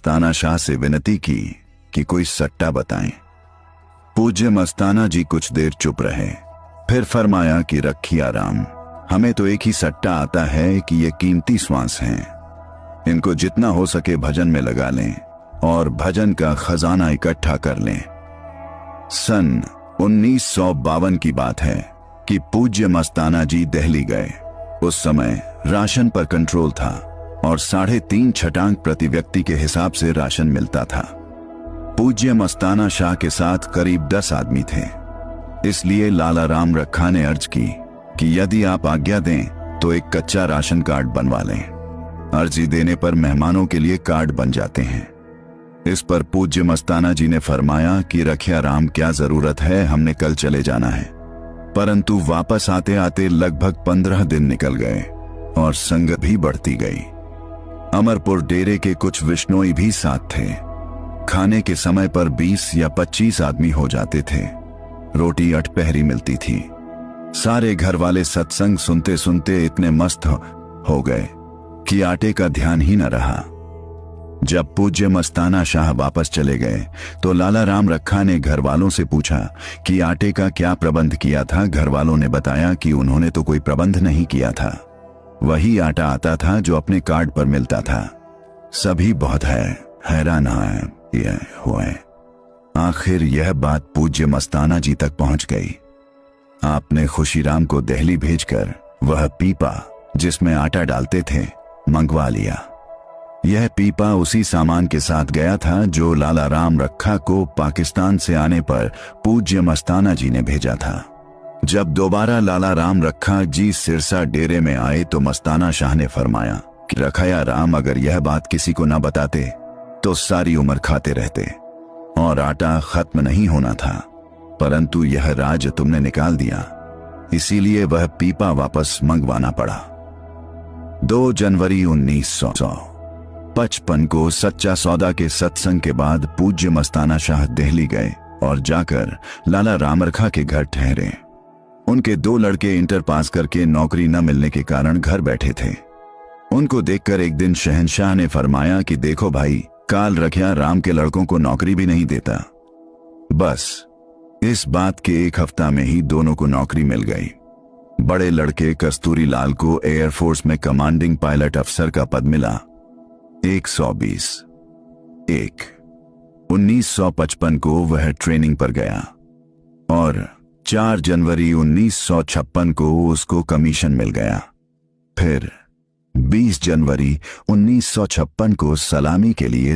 मस्ताना शाह से विनती की कि कोई सट्टा बताएं। पूज्य मस्ताना जी कुछ देर चुप रहे, फिर फरमाया कि रखिए आराम, हमें तो एक ही सट्टा आता है कि ये कीमती श्वास हैं, इनको जितना हो सके भजन में लगा लें और भजन का खजाना इकट्ठा कर लें। सन 1952 की बात है कि पूज्य मस्ताना जी दिल्ली गए। उस समय राशन पर कंट्रोल था और 3.5 छटांग प्रति व्यक्ति के हिसाब से राशन मिलता था। पूज्य मस्ताना शाह के साथ करीब 10 आदमी थे, इसलिए लाला राम रखा ने अर्ज की कि यदि आप आज्ञा दें तो एक कच्चा राशन कार्ड बनवा लें। अर्जी देने पर मेहमानों के लिए कार्ड बन जाते हैं। इस पर पूज्य मस्ताना जी ने फरमाया कि रखिया राम, क्या जरूरत है, हमने कल चले जाना है। परंतु वापस आते आते लगभग 15 दिन निकल गए और संगत भी बढ़ती गई। अमरपुर डेरे के कुछ विश्नोई भी साथ थे। खाने के समय पर 20 या 25 आदमी हो जाते थे। रोटी अठपहरी मिलती थी। सारे घर वाले सत्संग सुनते सुनते इतने मस्त हो गए कि आटे का ध्यान ही न रहा। जब पूज्य मस्ताना शाह वापस चले गए तो लाला राम रखा ने घर वालों से पूछा कि आटे का क्या प्रबंध किया था। घर वालों ने बताया कि उन्होंने तो कोई प्रबंध नहीं किया था, वही आटा आता था जो अपने कार्ड पर मिलता था। सभी बहुत हैरान हुए। आखिर यह बात पूज्य मस्ताना जी तक पहुंच गई। आपने खुशीराम को दिल्ली भेजकर वह पीपा जिसमें आटा डालते थे मंगवा लिया। यह पीपा उसी सामान के साथ गया था जो लाला राम रखा को पाकिस्तान से आने पर पूज्य मस्ताना जी ने भेजा था। जब दोबारा लाला राम रखा जी सिरसा डेरे में आए तो मस्ताना शाह ने फरमाया कि रखया राम, अगर यह बात किसी को ना बताते तो सारी उम्र खाते रहते और आटा खत्म नहीं होना था, परंतु यह राज तुमने निकाल दिया, इसीलिए वह पीपा वापस मंगवाना पड़ा। 2 जनवरी 1955 को सच्चा सौदा के सत्संग के बाद पूज्य मस्ताना शाह दिल्ली गए और जाकर लाला रामरखा के घर ठहरे। उनके 2 लड़के इंटर पास करके नौकरी न मिलने के कारण घर बैठे थे। उनको देखकर एक दिन शहंशाह ने फरमाया कि देखो भाई, काल रखिया राम के लड़कों को नौकरी भी नहीं देता। बस इस बात के 1 हफ्ता में ही दोनों को नौकरी मिल गई। बड़े लड़के कस्तूरी लाल को एयरफोर्स में कमांडिंग पायलट अफसर का पद मिला। 1955 को वह ट्रेनिंग पर गया और 4 जनवरी 1956 को उसको कमीशन मिल गया। फिर 20 जनवरी 1956 को सलामी के लिए